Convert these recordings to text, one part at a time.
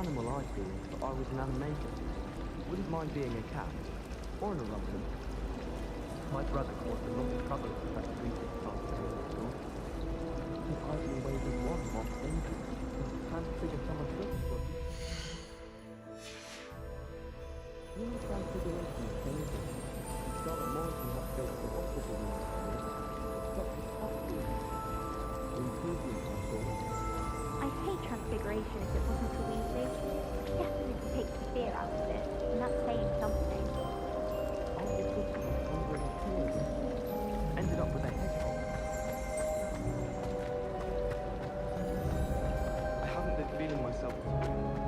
animal I'd be if I was an animator. Wouldn't mind being a cat. Or an orangutan. My brother caused a lot of trouble at that street last day at school. He hiding away with one while thinking. Trying to figure someone else's body. Human transfiguration is amazing. Charlotte Morrison has built the hospital in this place. Such a hospital. Improvements, of course. I'd hate transfiguration if it wasn't so easy. It definitely takes the fear out of it, and that's saying something. I get this under a tears. Ended up with a hedgehog. I haven't been feeling myself at all.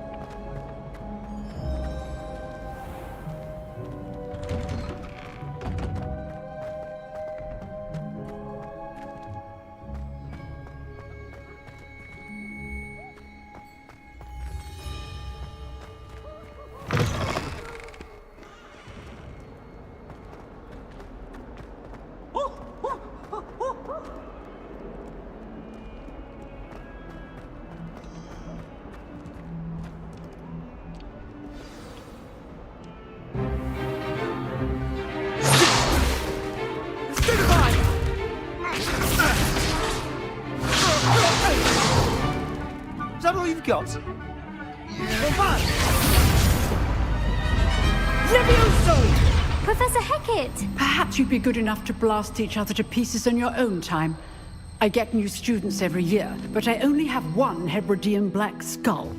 Is that all you've got? Levioso! Professor Hecat! Perhaps you'd be good enough to blast each other to pieces in your own time. I get new students every year, but I only have one Hebridean black skull.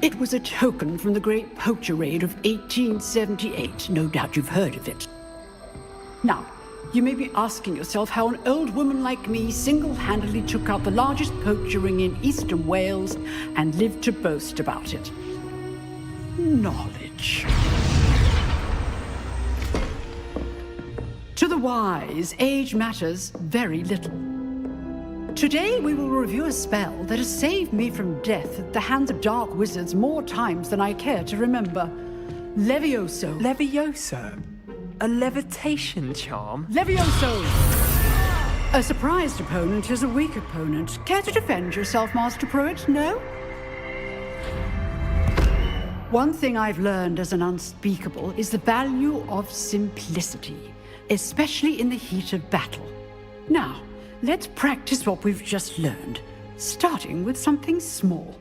It was a token from the Great Poacher Raid of 1878. No doubt you've heard of it. Now, you may be asking yourself how an old woman like me single-handedly took out the largest poacher ring in eastern Wales and lived to boast about it. Knowledge. To the wise, age matters very little. Today we will review a spell that has saved me from death at the hands of dark wizards more times than I care to remember. Levioso. Levioso? A levitation charm? Levioso! A surprised opponent is a weak opponent. Care to defend yourself, Master Pruitt? No? One thing I've learned as an unspeakable is the value of simplicity, especially in the heat of battle. Now, let's practice what we've just learned, starting with something small.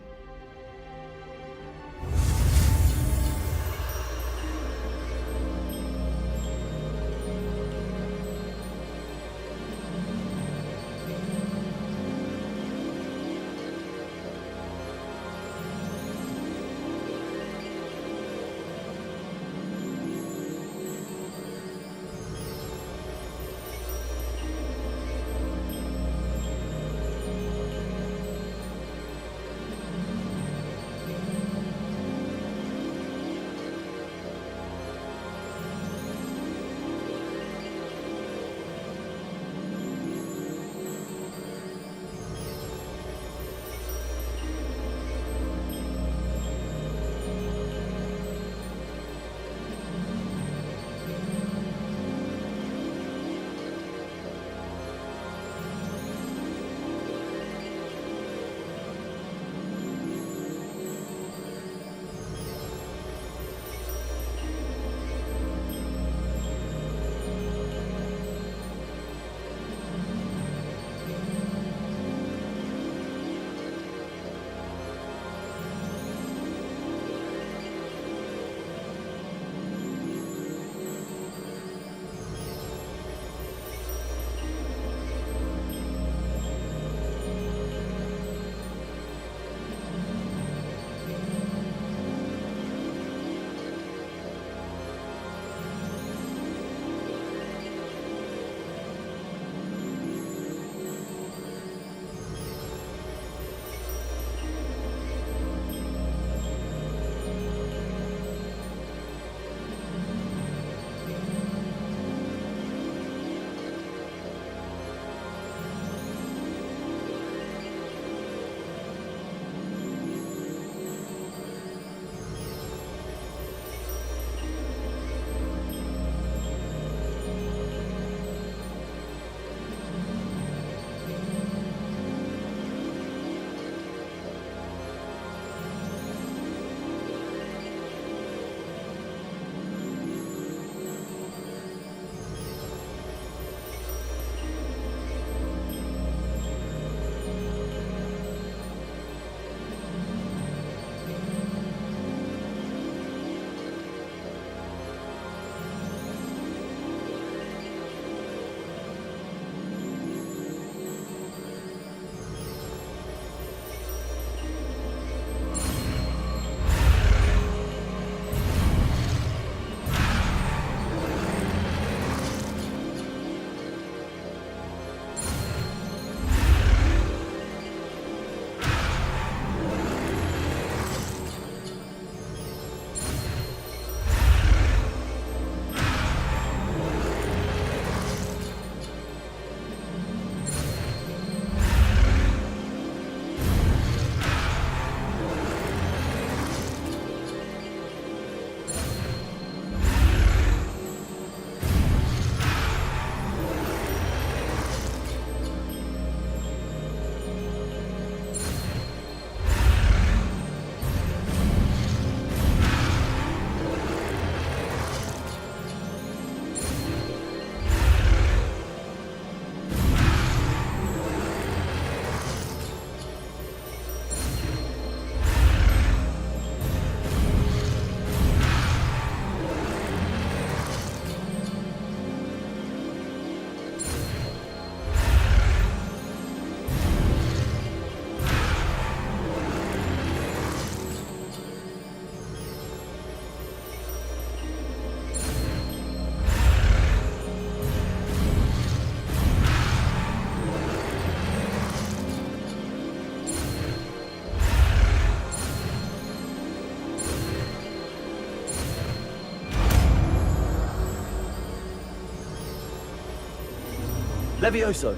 Levioso!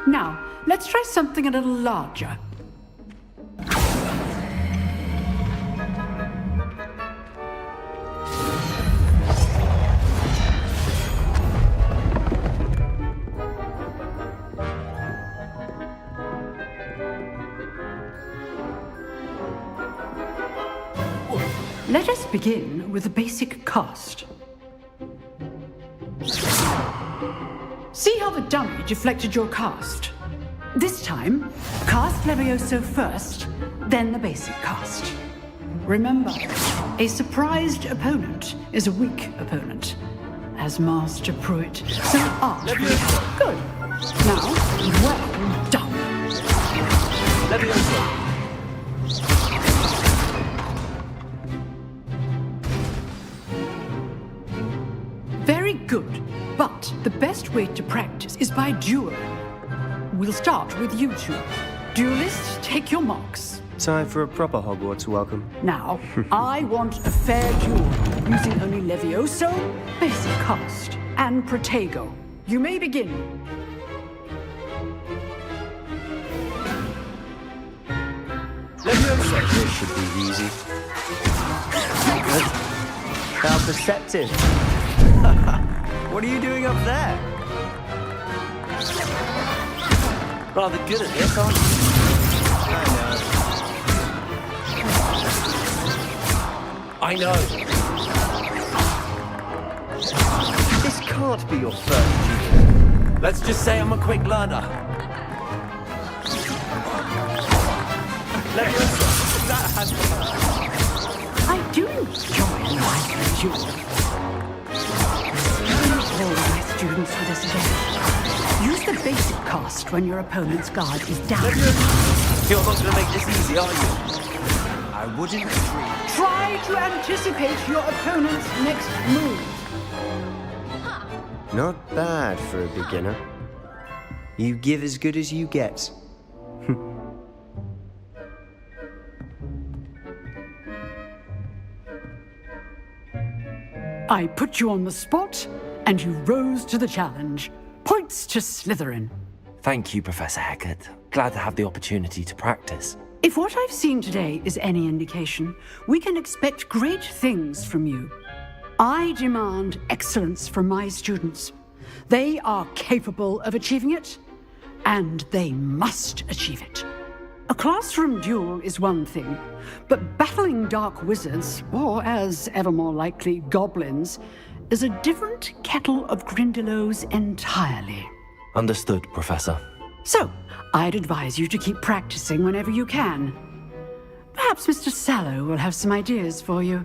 Now, let's try something a little larger. Let us begin with the basic cast. See how the dummy deflected your cast? This time, cast Levioso first, then the basic cast. Remember, a surprised opponent is a weak opponent, as Master Pruitt so artfully. Good. Now, well done. Levioso! Very good, but the best way to practice is by dueling. We'll start with you two. Duelists, take your marks. Time for a proper Hogwarts welcome. Now, I want a fair duel, using only Levioso, basic cast, and Protego. You may begin. Levioso! This should be easy. How perceptive. What are you doing up there? Rather good at this, aren't you? I know. This can't be your first duel. Let's just say I'm a quick learner. Levioso! That has I do enjoy a nice duel. All my students for this again. Use the basic cast when your opponent's guard is down. You're not going to make this easy, are you? I wouldn't dream. Try to anticipate your opponent's next move. Not bad for a beginner. You give as good as you get. I put you on the spot, and you rose to the challenge. Points to Slytherin. Thank you, Professor Hecat. Glad to have the opportunity to practice. If what I've seen today is any indication, we can expect great things from you. I demand excellence from my students. They are capable of achieving it, and they must achieve it. A classroom duel is one thing, but battling dark wizards, or as ever more likely, goblins, is a different kettle of Grindylows entirely. Understood, Professor. So, I'd advise you to keep practicing whenever you can. Perhaps Mr. Sallow will have some ideas for you.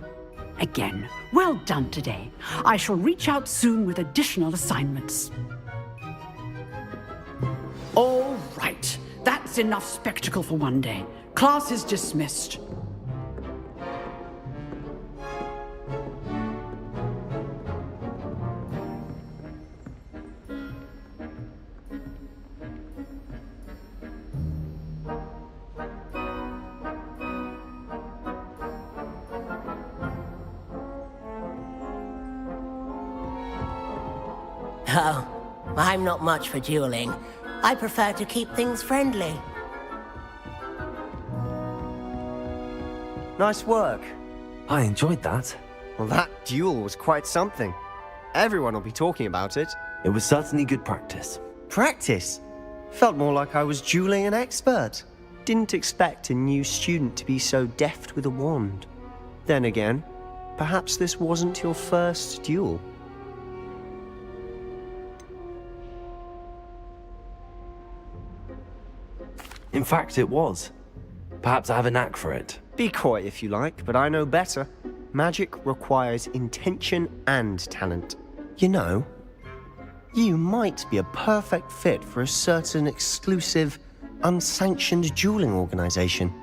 Again, well done today. I shall reach out soon with additional assignments. All right. That's enough spectacle for one day. Class is dismissed. Oh, I'm not much for dueling. I prefer to keep things friendly. Nice work. I enjoyed that. Well, that duel was quite something. Everyone will be talking about it. It was certainly good practice. Practice? Felt more like I was dueling an expert. Didn't expect a new student to be so deft with a wand. Then again, perhaps this wasn't your first duel. In fact, it was. Perhaps I have a knack for it. Be coy if you like, but I know better. Magic requires intention and talent. You know, you might be a perfect fit for a certain exclusive, unsanctioned dueling organization.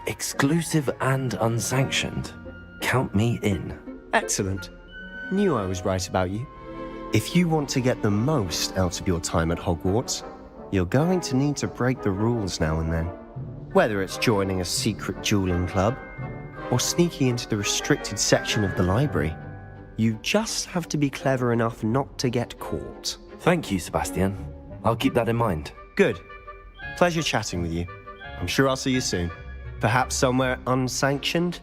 Exclusive and unsanctioned. Count me in. Excellent. Knew I was right about you. If you want to get the most out of your time at Hogwarts, You're going to need to break the rules now and then. Whether it's joining a secret dueling club or sneaking into the restricted section of the library, you just have to be clever enough not to get caught. Thank you, Sebastian. I'll keep that in mind. Good. Pleasure chatting with you. I'm sure I'll see you soon. Perhaps somewhere unsanctioned?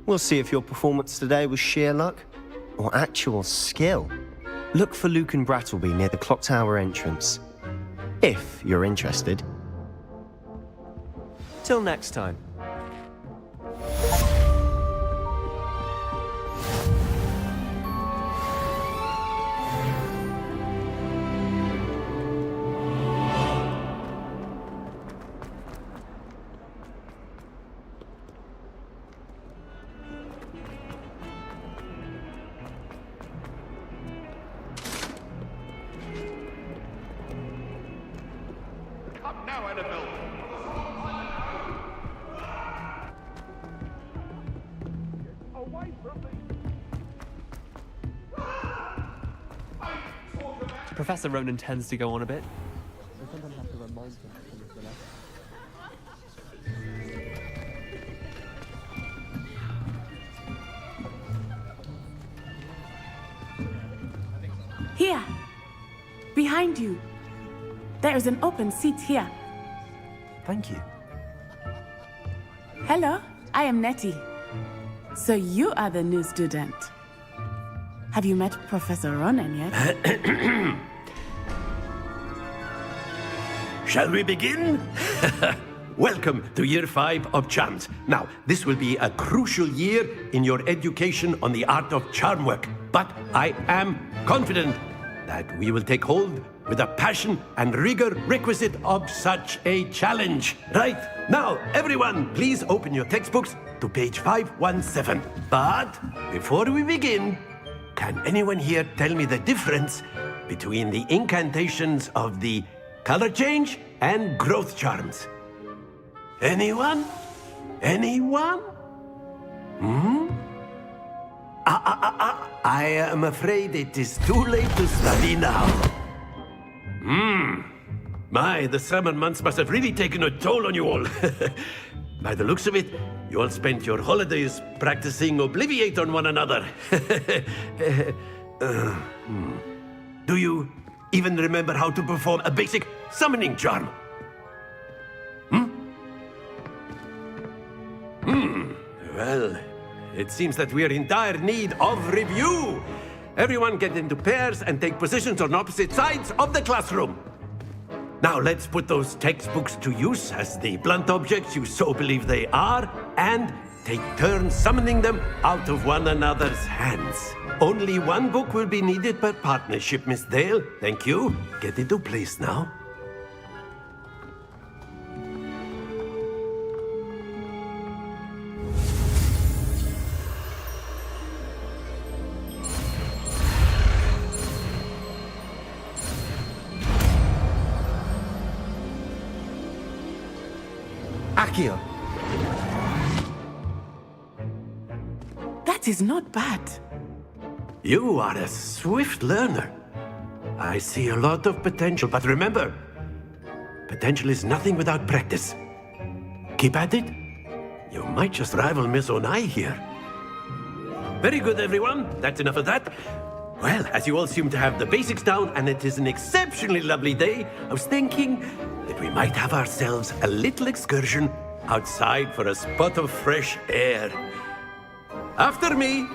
We'll see if your performance today was sheer luck or actual skill. Look for Luke and Brattleby near the clock tower entrance, if you're interested. Till next time. Up now, Annabelle! Away from me! Professor Ronan tends to go on a bit. I sometimes have to remind him to come to the left. Here! Behind you! There is an open seat here. Thank you. Hello, I am Nettie. So you are the new student. Have you met Professor Ronan yet? Shall we begin? Welcome to Year 5 of Charms. Now, this will be a crucial year in your education on the art of charm work. But I am confident that we will take hold with the passion and rigor requisite of such a challenge. Right, now, everyone, please open your textbooks to page 517. But before we begin, can anyone here tell me the difference between the incantations of the color change and growth charms? Anyone? Anyone? I am afraid it is too late to study now. My, the summer months must have really taken a toll on you all. By the looks of it, you all spent your holidays practicing Obliviate on one another. Do you even remember how to perform a basic summoning charm? Well, it seems that we are in dire need of review. Everyone get into pairs and take positions on opposite sides of the classroom. Now let's put those textbooks to use as the blunt objects you so believe they are, and take turns summoning them out of one another's hands. Only one book will be needed per partnership, Miss Dale. Thank you. Get into place now. Accio. That is not bad. You are a swift learner. I see a lot of potential, but remember, potential is nothing without practice. Keep at it. You might just rival Miss Onai here. Very good, everyone. That's enough of that. Well, as you all seem to have the basics down, and it is an exceptionally lovely day, I was thinking that we might have ourselves a little excursion outside for a spot of fresh air. After me.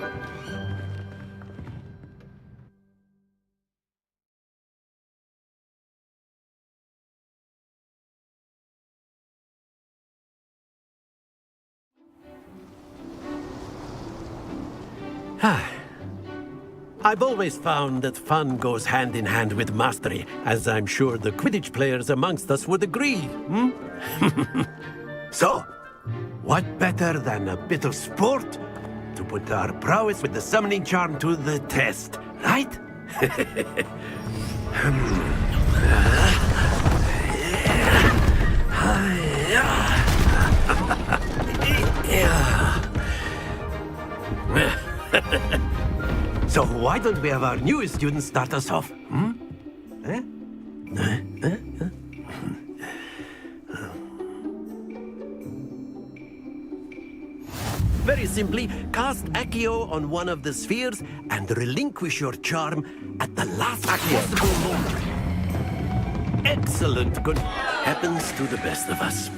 I've always found that fun goes hand in hand with mastery, as I'm sure the Quidditch players amongst us would agree. So, what better than a bit of sport to put our prowess with the summoning charm to the test, right? So why don't we have our newest student start us off? simply cast Accio on one of the spheres and relinquish your charm at the last possible moment. Excellent. Good. Happens to the best of us.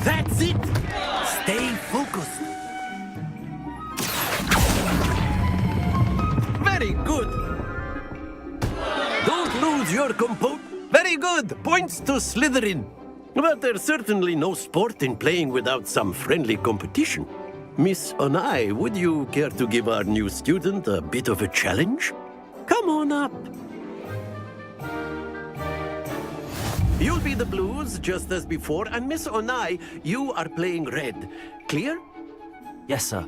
That's it! Stay focused. Very good. Don't lose your composure. Very good. Points to Slytherin. But there's certainly no sport in playing without some friendly competition. Miss Onai, would you care to give our new student a bit of a challenge? Come on up. You'll be the blues, just as before, and Miss Onai, you are playing red. Clear? Yes, sir.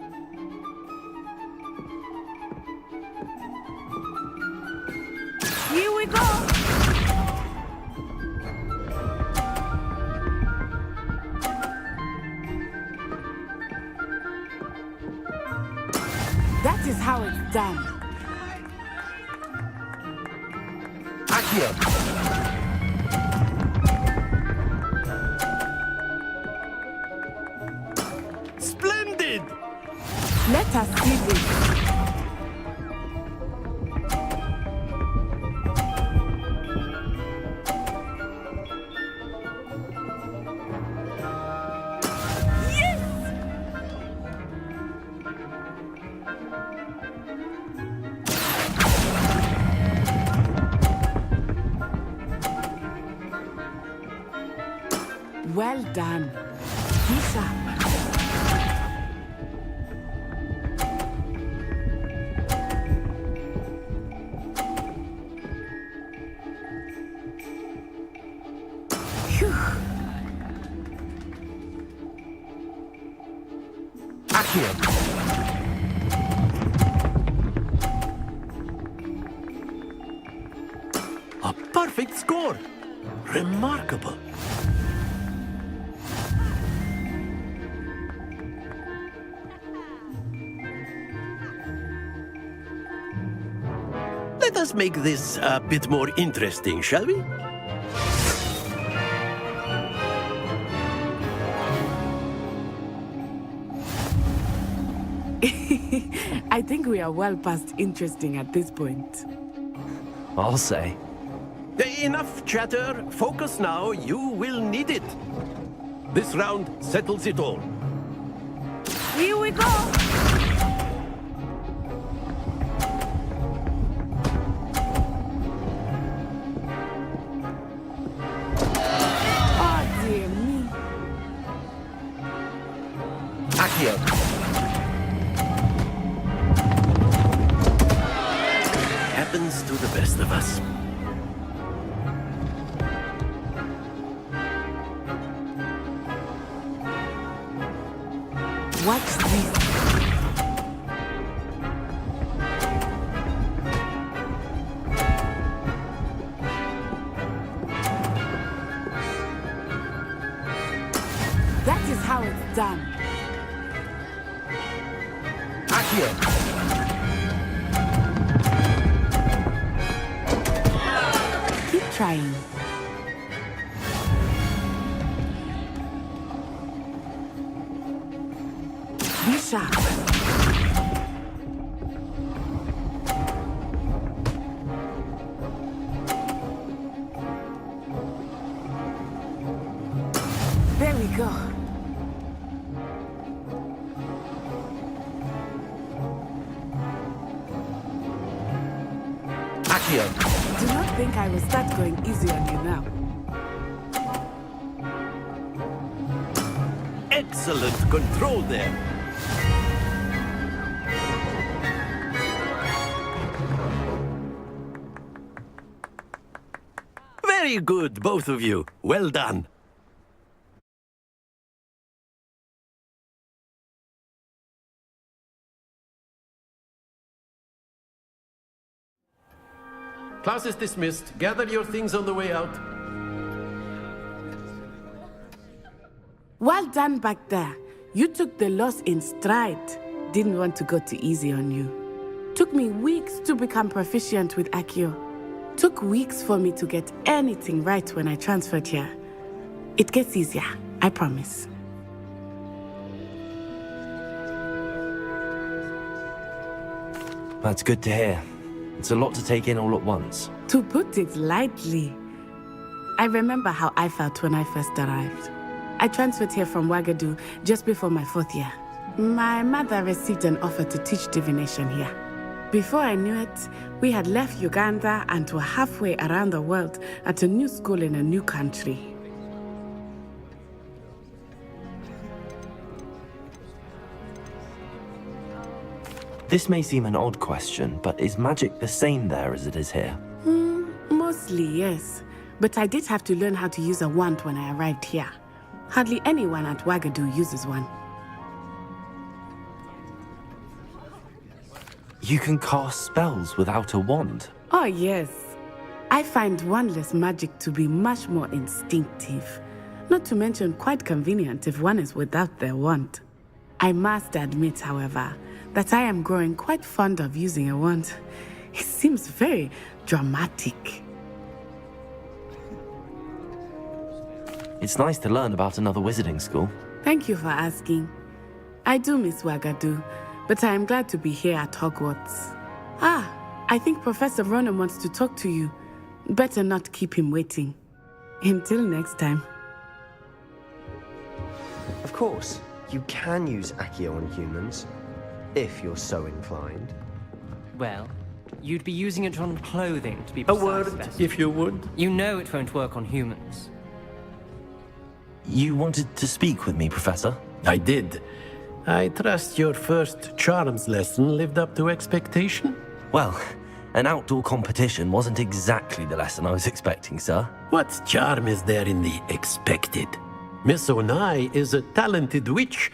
Here we go! That is how it's done. Accio. Splendid! Let us see this. Well done. Be sharp. Phew. Accio. A perfect score. Remarkable. Let us make this a bit more interesting, shall we? I think we are well past interesting at this point. I'll say. Enough chatter. Focus now. You will need it. This round settles it all. Here we go! Oh, dear me. Accio. Happens to the best of us. Watch this. That is how it's done. Accio. Keep trying. Be sharp. There we go. Accio. Do not think I will start going easy on you now. Excellent control there. Very good, both of you. Well done. Class is dismissed. Gather your things on the way out. Well done back there. You took the loss in stride. Didn't want to go too easy on you. Took me weeks to become proficient with Accio. Took weeks for me to get anything right when I transferred here. It gets easier. I promise. That's good to hear. It's a lot to take in all at once. To put it lightly, I remember how I felt when I first arrived. I transferred here from Wagadu just before my 4th year. My mother received an offer to teach divination here. Before I knew it, we had left Uganda and were halfway around the world at a new school in a new country. This may seem an odd question, but is magic the same there as it is here? Mostly, yes. But I did have to learn how to use a wand when I arrived here. Hardly anyone at Wagadu uses one. You can cast spells without a wand. Oh, yes. I find wandless magic to be much more instinctive. Not to mention quite convenient if one is without their wand. I must admit, however, that I am growing quite fond of using a wand. It seems very dramatic. It's nice to learn about another wizarding school. Thank you for asking. I do miss Wagadu, but I am glad to be here at Hogwarts. I think Professor Ronan wants to talk to you. Better not keep him waiting. Until next time. Of course, you can use Accio on humans, if you're so inclined. Well, you'd be using it on clothing to be A precise. word, Bessie. if you would. You know it won't work on humans. You wanted to speak with me, Professor? I did. I trust your first charms lesson lived up to expectation? Well, an outdoor competition wasn't exactly the lesson I was expecting, sir. What charm is there in the expected? Miss Onai is a talented witch.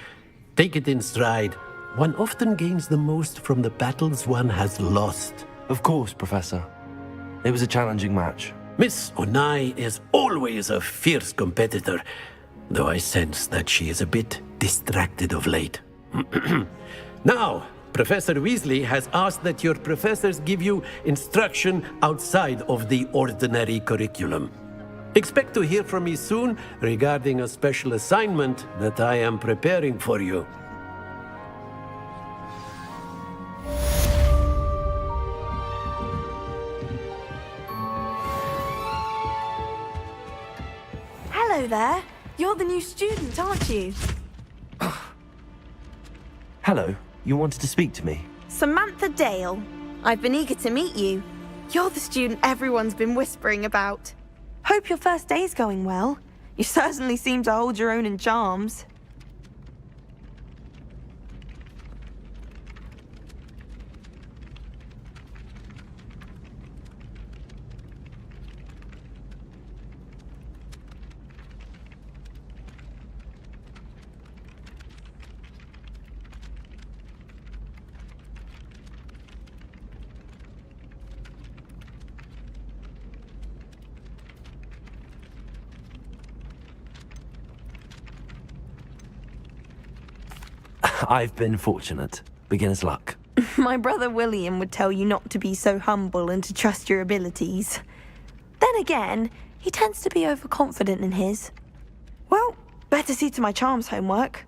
Take it in stride. One often gains the most from the battles one has lost. Of course, Professor. It was a challenging match. Miss Onai is always a fierce competitor, though I sense that she is a bit distracted of late. Now, Professor Weasley has asked that your professors give you instruction outside of the ordinary curriculum. Expect to hear from me soon regarding a special assignment that I am preparing for you. Hello there. You're the new student, aren't you? Hello, you wanted to speak to me? Samantha Dale. I've been eager to meet you. You're the student everyone's been whispering about. Hope your first day's going well. You certainly seem to hold your own in charms. I've been fortunate. Beginner's luck. My brother William would tell you not to be so humble and to trust your abilities. Then again, he tends to be overconfident in his. Well, better see to my charms homework.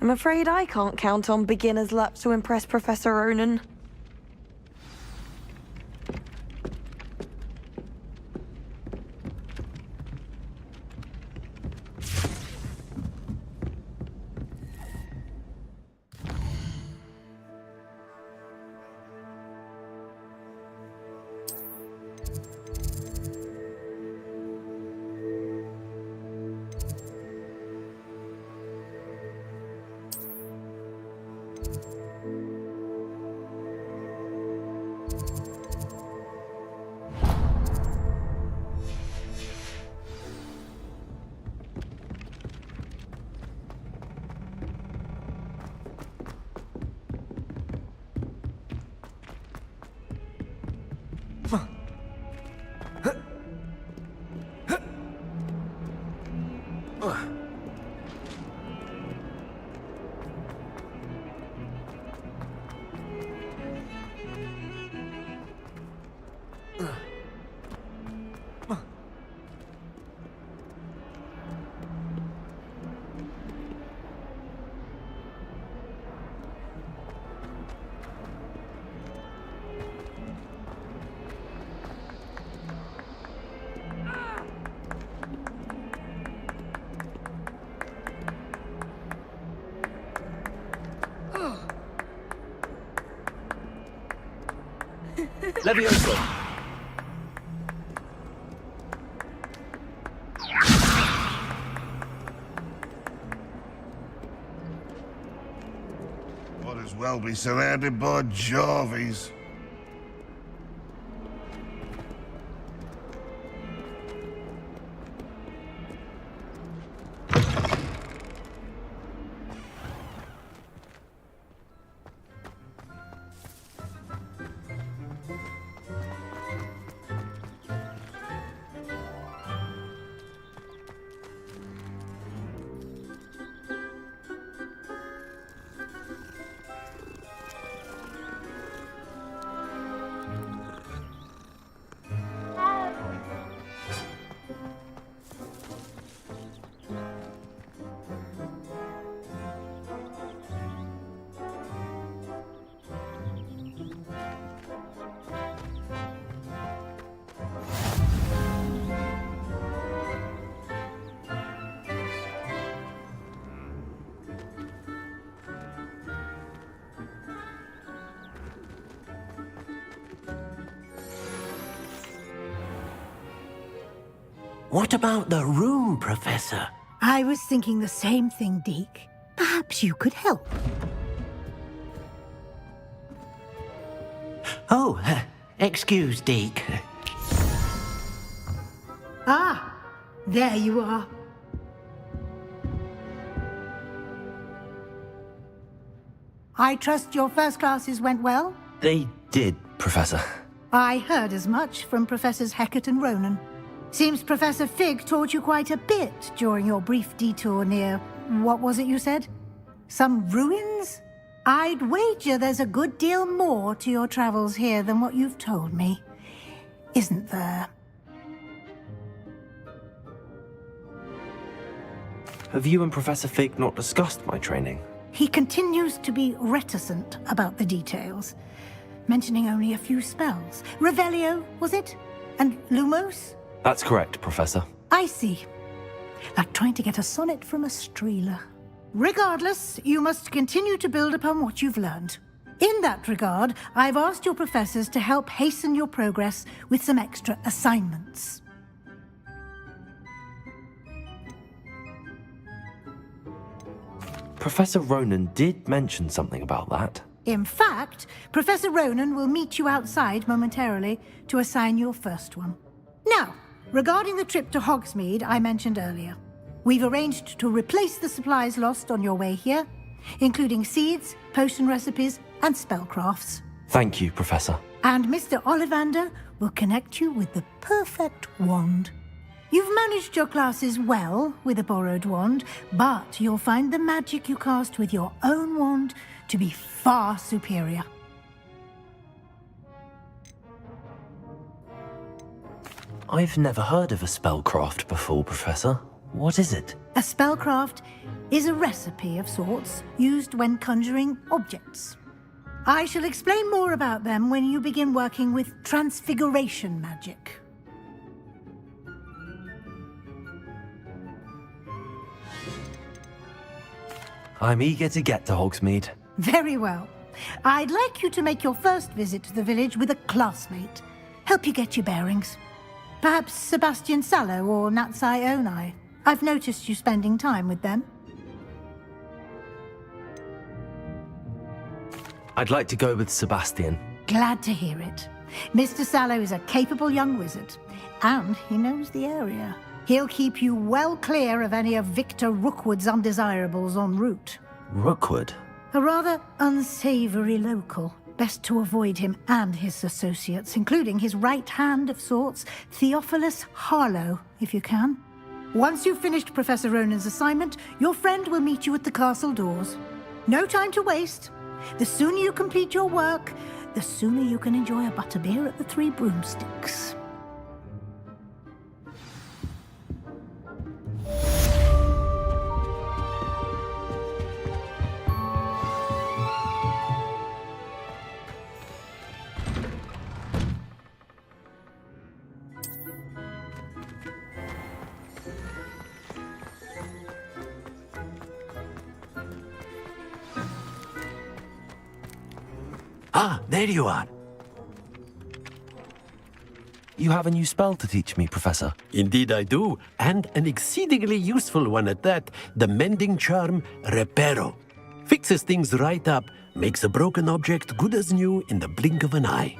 I'm afraid I can't count on beginner's luck to impress Professor Ronan. Levioso! Might as well be surrounded by Jarvies. What about the room, Professor? I was thinking the same thing, Deke. Perhaps you could help. Oh, excuse, Deke. Ah, there you are. I trust your first classes went well? They did, Professor. I heard as much from Professors Hecat and Ronan. Seems Professor Fig taught you quite a bit during your brief detour near... what was it you said? Some ruins? I'd wager there's a good deal more to your travels here than what you've told me. Isn't there? Have you and Professor Fig not discussed my training? He continues to be reticent about the details, mentioning only a few spells. Revelio, was it? And Lumos? That's correct, Professor. I see. Like trying to get a sonnet from a streeler. Regardless, you must continue to build upon what you've learned. In that regard, I've asked your professors to help hasten your progress with some extra assignments. Professor Ronan did mention something about that. In fact, Professor Ronan will meet you outside momentarily to assign your first one. Now, regarding the trip to Hogsmeade I mentioned earlier, we've arranged to replace the supplies lost on your way here, including seeds, potion recipes, and spellcrafts. Thank you, Professor. And Mr. Ollivander will connect you with the perfect wand. You've managed your classes well with a borrowed wand, but you'll find the magic you cast with your own wand to be far superior. I've never heard of a spellcraft before, Professor. What is it? A spellcraft is a recipe of sorts used when conjuring objects. I shall explain more about them when you begin working with transfiguration magic. I'm eager to get to Hogsmeade. Very well. I'd like you to make your first visit to the village with a classmate. Help you get your bearings. Perhaps Sebastian Sallow or Natsai Onai. I've noticed you spending time with them. I'd like to go with Sebastian. Glad to hear it. Mr. Sallow is a capable young wizard, and he knows the area. He'll keep you well clear of any of Victor Rookwood's undesirables en route. Rookwood? A rather unsavory local. Best to avoid him and his associates, including his right hand of sorts, Theophilus Harlow, if you can. Once you've finished Professor Ronan's assignment, your friend will meet you at the castle doors. No time to waste. The sooner you complete your work, the sooner you can enjoy a butterbeer at the Three Broomsticks. Ah, there you are. You have a new spell to teach me, Professor. Indeed I do, and an exceedingly useful one at that. The mending charm, Reparo. Fixes things right up, makes a broken object good as new in the blink of an eye.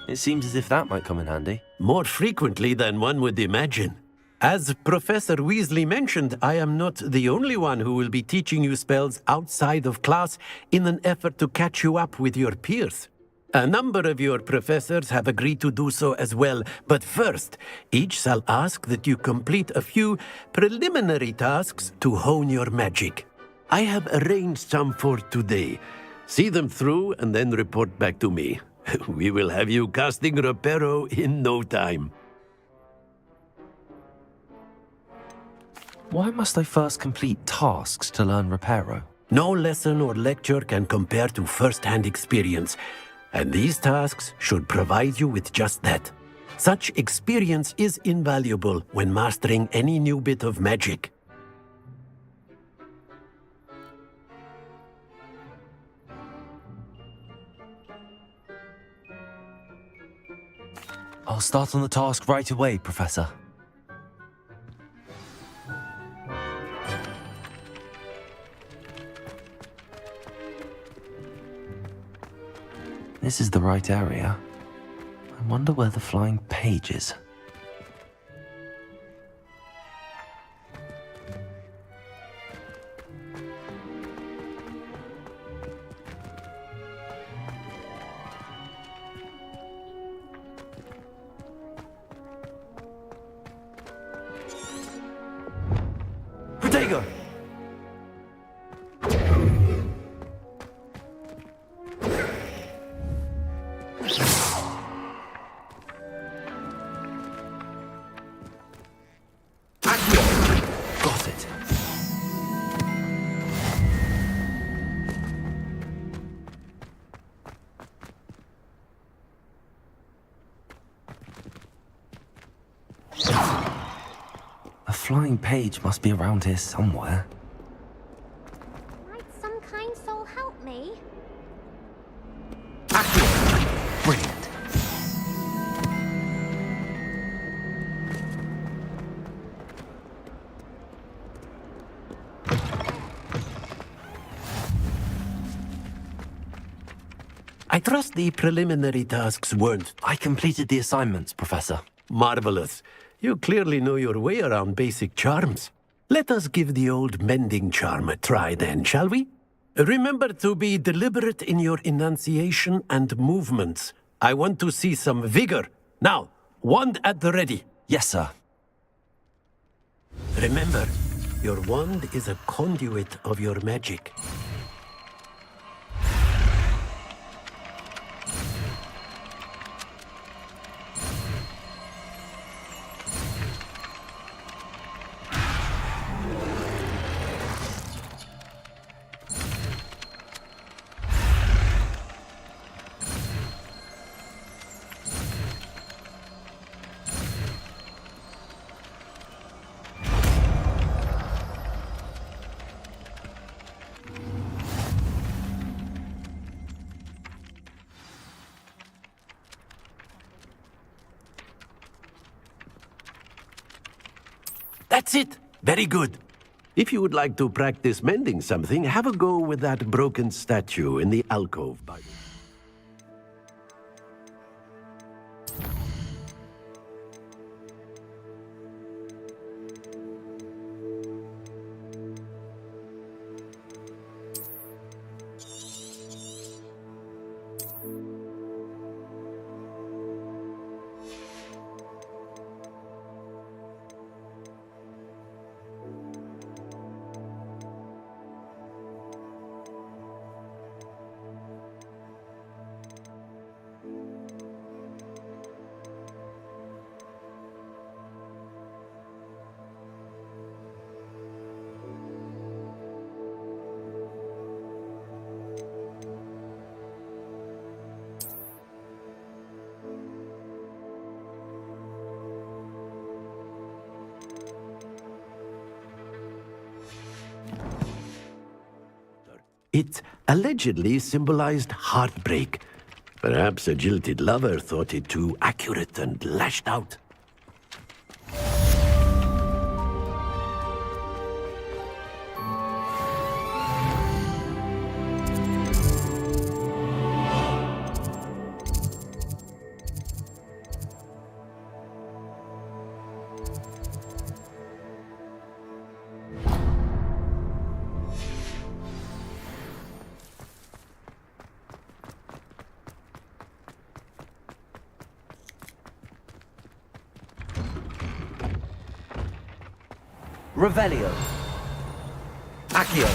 It seems as if that might come in handy. More frequently than one would imagine. As Professor Weasley mentioned, I am not the only one who will be teaching you spells outside of class in an effort to catch you up with your peers. A number of your professors have agreed to do so as well, but first, each shall ask that you complete a few preliminary tasks to hone your magic. I have arranged some for today. See them through and then report back to me. We will have you casting Reparo in no time. Why must I first complete tasks to learn Reparo? No lesson or lecture can compare to first-hand experience, and these tasks should provide you with just that. Such experience is invaluable when mastering any new bit of magic. I'll start on the task right away, Professor. This is the right area. I wonder where the flying page is. Protego! Got it. A flying page must be around here somewhere. Might some kind soul help me? Brilliant. I trust the preliminary tasks weren't. I completed the assignments, Professor. Marvelous. You clearly know your way around basic charms. Let us give the old mending charm a try then, shall we? Remember to be deliberate in your enunciation and movements. I want to see some vigor. Now, wand at the ready. Yes, sir. Remember, your wand is a conduit of your magic. That's it. Very good. If you would like to practice mending something, have a go with that broken statue in the alcove by the... It allegedly symbolized heartbreak. Perhaps a jilted lover thought it too accurate and lashed out. Revelio. Accio.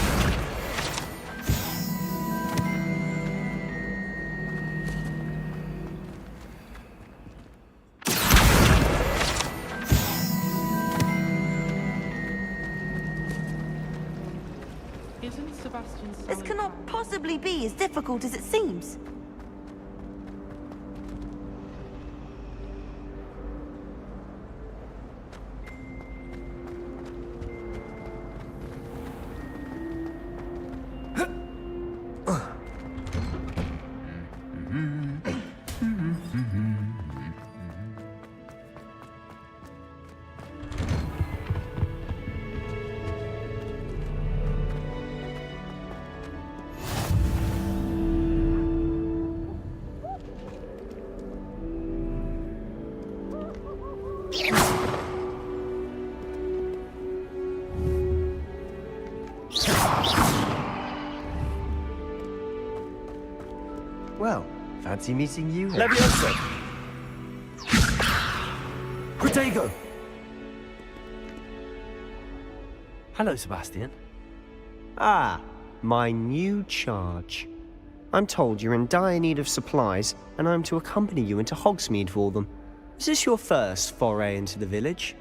Isn't Sebastian's This cannot possibly be as difficult as it seems. Well, fancy meeting you here. Levioso. Protego. Hello, Sebastian. Ah, my new charge. I'm told you're in dire need of supplies, and I'm to accompany you into Hogsmeade for them. Is this your first foray into the village?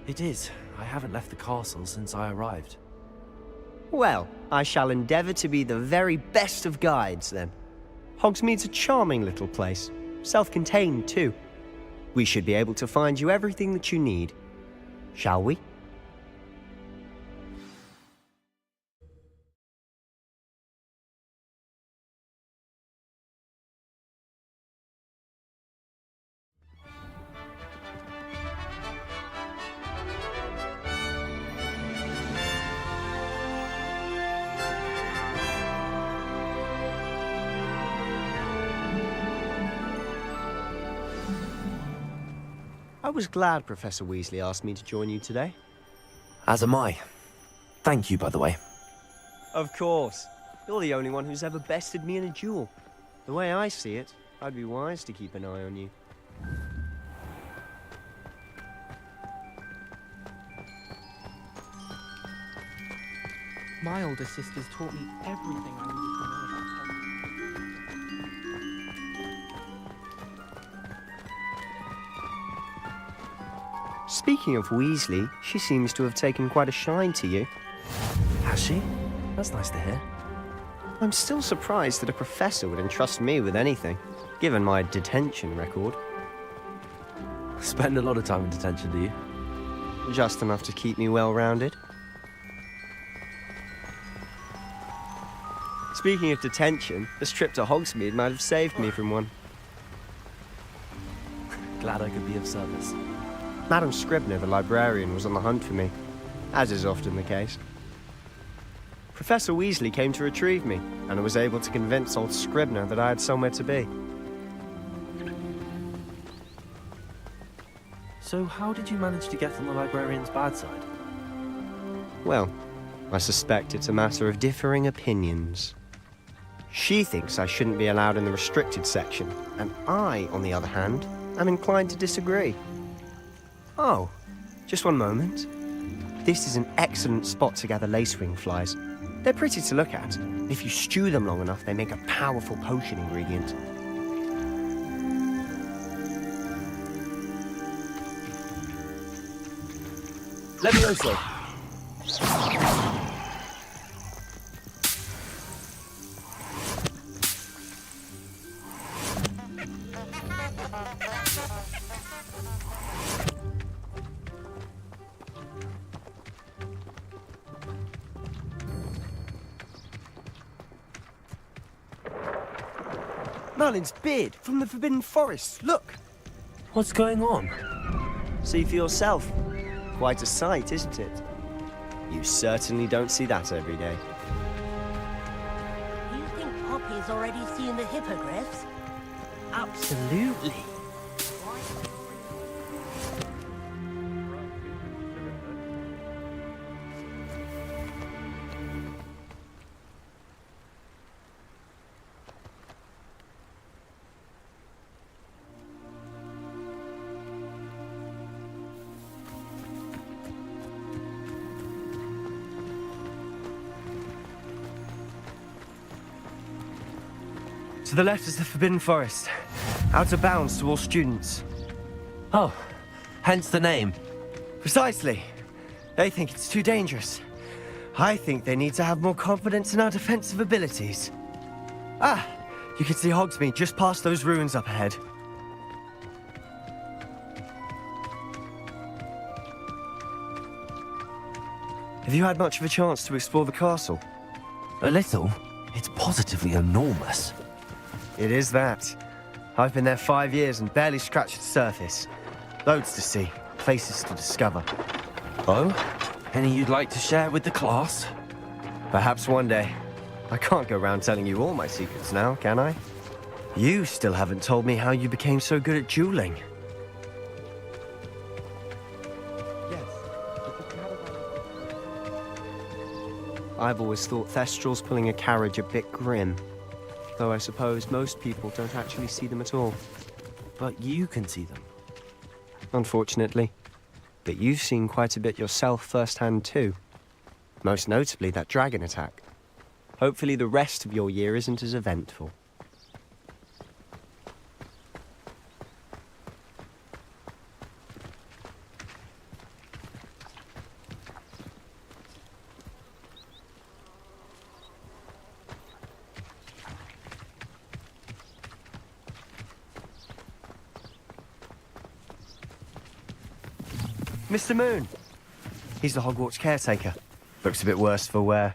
It is. I haven't left the castle since I arrived. Well, I shall endeavour to be the very best of guides, then. Hogsmeade's a charming little place, self-contained too. We should be able to find you everything that you need. Shall we? I was glad Professor Weasley asked me to join you today. As am I. Thank you, by the way. Of course. You're the only one who's ever bested me in a duel. The way I see it, I'd be wise to keep an eye on you. My older sisters taught me everything I needed to know about Hogwarts. Speaking of Weasley, she seems to have taken quite a shine to you. Has she? That's nice to hear. I'm still surprised that a professor would entrust me with anything, given my detention record. Spend a lot of time in detention, do you? Just enough to keep me well-rounded. Speaking of detention, this trip to Hogsmeade might have saved me from one. Glad I could be of service. Madam Scribner, the librarian, was on the hunt for me, as is often the case. Professor Weasley came to retrieve me, and I was able to convince old Scribner that I had somewhere to be. So how did you manage to get on the librarian's bad side? Well, I suspect it's a matter of differing opinions. She thinks I shouldn't be allowed in the restricted section, and I, on the other hand, am inclined to disagree. Oh, just one moment. This is an excellent spot to gather lacewing flies. They're pretty to look at. If you stew them long enough, they make a powerful potion ingredient. Levioso. Merlin's beard from the Forbidden Forest. Look. What's going on? See for yourself. Quite a sight, isn't it? You certainly don't see that every day. Do you think Poppy's already seen the hippogriffs? Absolutely. To the left is the Forbidden Forest. Out of bounds to all students. Oh, hence the name. Precisely. They think it's too dangerous. I think they need to have more confidence in our defensive abilities. Ah, you can see Hogsmeade just past those ruins up ahead. Have you had much of a chance to explore the castle? A little. It's positively enormous. It is that. I've been there 5 years and barely scratched the surface. Loads to see, places to discover. Oh? Any you'd like to share with the class? Perhaps one day. I can't go around telling you all my secrets now, can I? You still haven't told me how you became so good at dueling. I've always thought Thestrals pulling a carriage a bit grim. Though I suppose most people don't actually see them at all. But you can see them. Unfortunately. But you've seen quite a bit yourself firsthand too. Most notably that dragon attack. Hopefully the rest of your year isn't as eventful. Mr. Moon. He's the Hogwarts caretaker. Looks a bit worse for wear.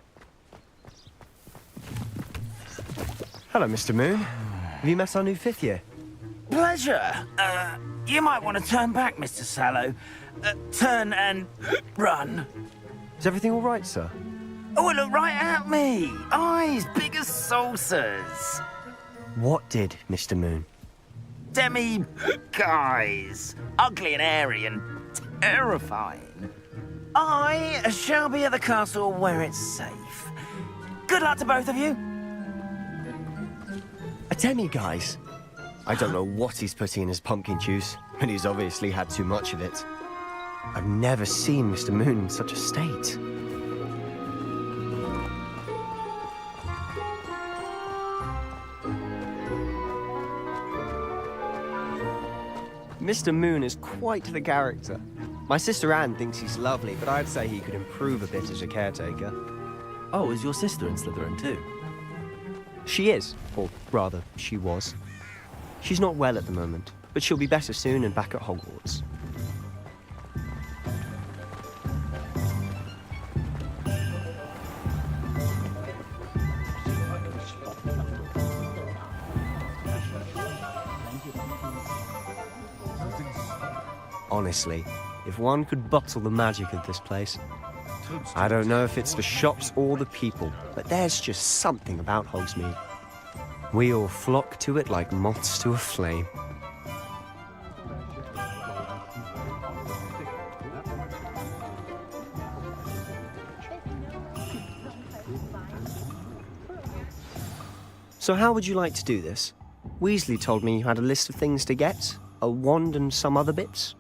Hello, Mr. Moon. Have you met our new 5th year? Pleasure. You might want to turn back, Mr. Sallow. Turn and run. Is everything all right, sir? Oh, look right at me. Eyes big as saucers. What did, Mr. Moon? Guys. Ugly and airy and terrifying. I shall be at the castle where it's safe. Good luck to both of you. A demi-guise? I don't know what he's putting in his pumpkin juice, but he's obviously had too much of it. I've never seen Mr. Moon in such a state. Mr. Moon is quite the character. My sister Anne thinks he's lovely, but I'd say he could improve a bit as a caretaker. Oh, is your sister in Slytherin too? She is, or rather, she was. She's not well at the moment, but she'll be better soon and back at Hogwarts. Honestly, if one could bottle the magic of this place. I don't know if it's the shops or the people, but there's just something about Hogsmeade. We all flock to it like moths to a flame. So how would you like to do this? Weasley told me you had a list of things to get, a wand and some other bits.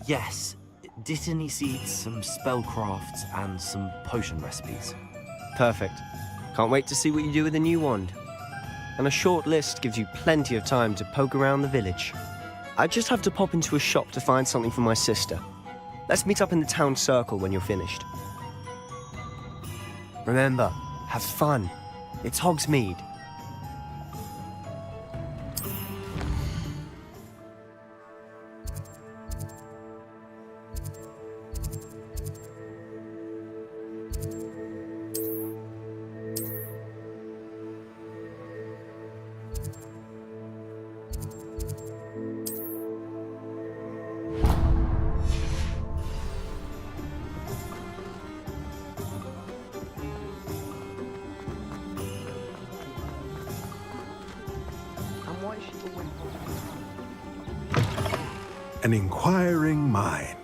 Yes. Dittany seeds, some spellcrafts, and some potion recipes. Perfect. Can't wait to see what you do with the new wand. And a short list gives you plenty of time to poke around the village. I just have to pop into a shop to find something for my sister. Let's meet up in the town circle when you're finished. Remember, have fun. It's Hogsmeade. an inquiring mind.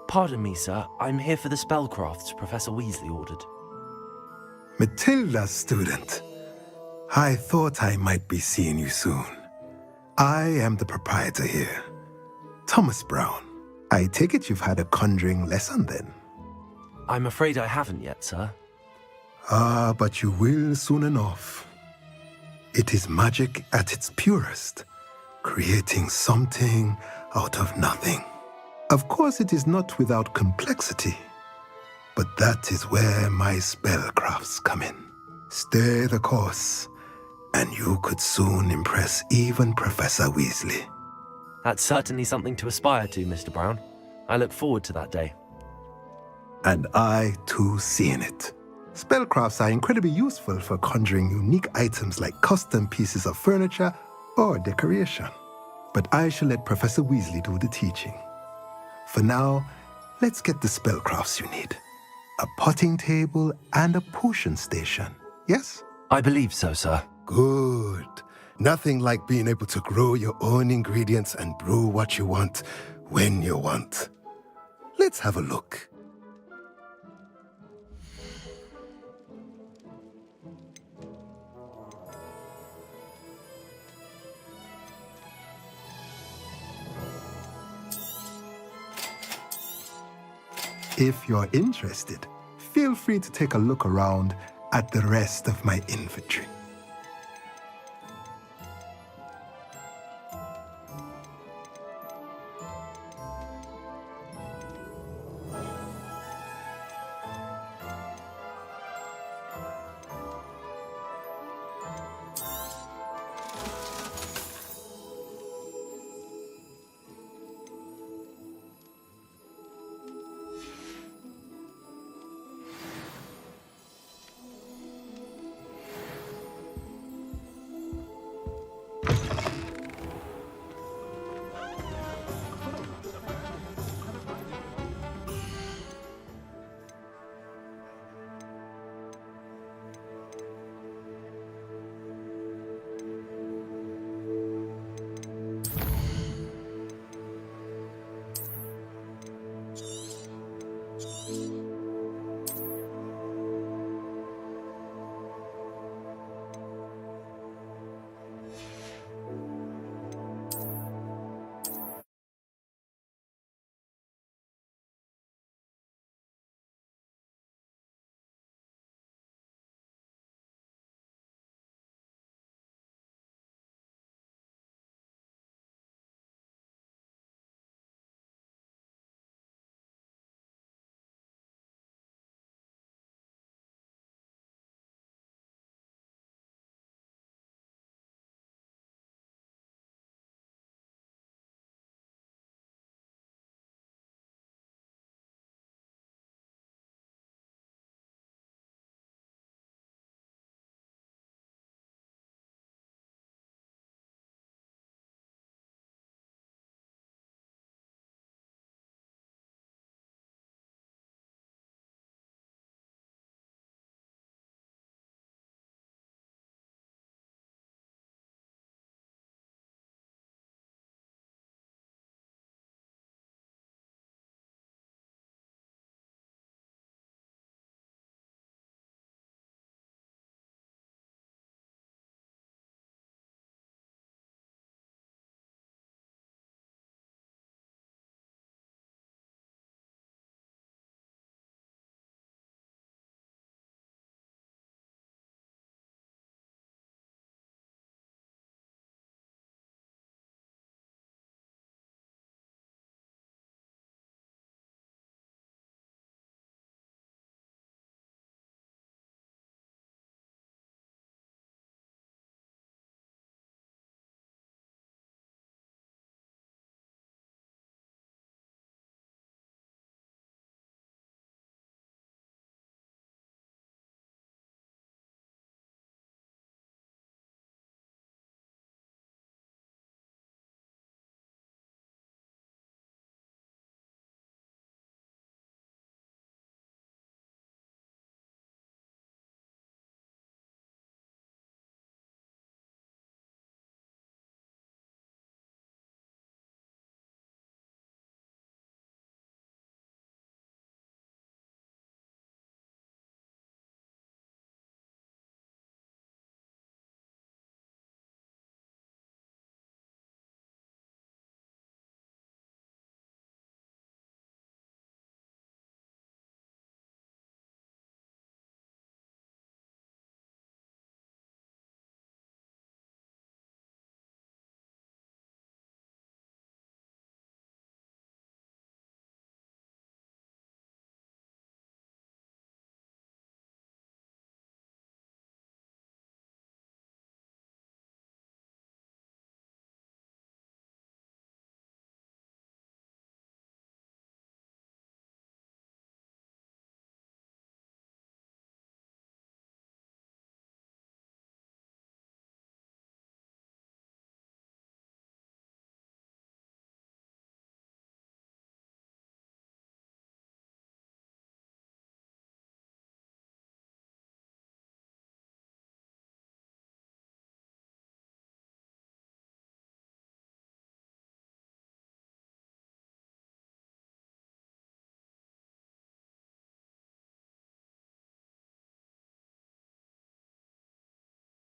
Pardon me, sir. I'm here for the spellcrafts Professor Weasley ordered. Matilda, student. I thought I might be seeing you soon. I am the proprietor here, Thomas Brown. I take it you've had a conjuring lesson then? I'm afraid I haven't yet, sir. Ah, but you will soon enough. It is magic at its purest, creating something out of nothing. Of course, it is not without complexity, but that is where my spellcrafts come in. Stay the course, and you could soon impress even Professor Weasley. That's certainly something to aspire to, Mr. Brown. I look forward to that day. And I, too, seeing it. Spellcrafts are incredibly useful for conjuring unique items like custom pieces of furniture or decoration. But I shall let Professor Weasley do the teaching. For now, let's get the spellcrafts you need. A potting table and a potion station, yes? I believe so, sir. Good. Nothing like being able to grow your own ingredients and brew what you want when you want. Let's have a look. If you're interested, feel free to take a look around at the rest of my inventory.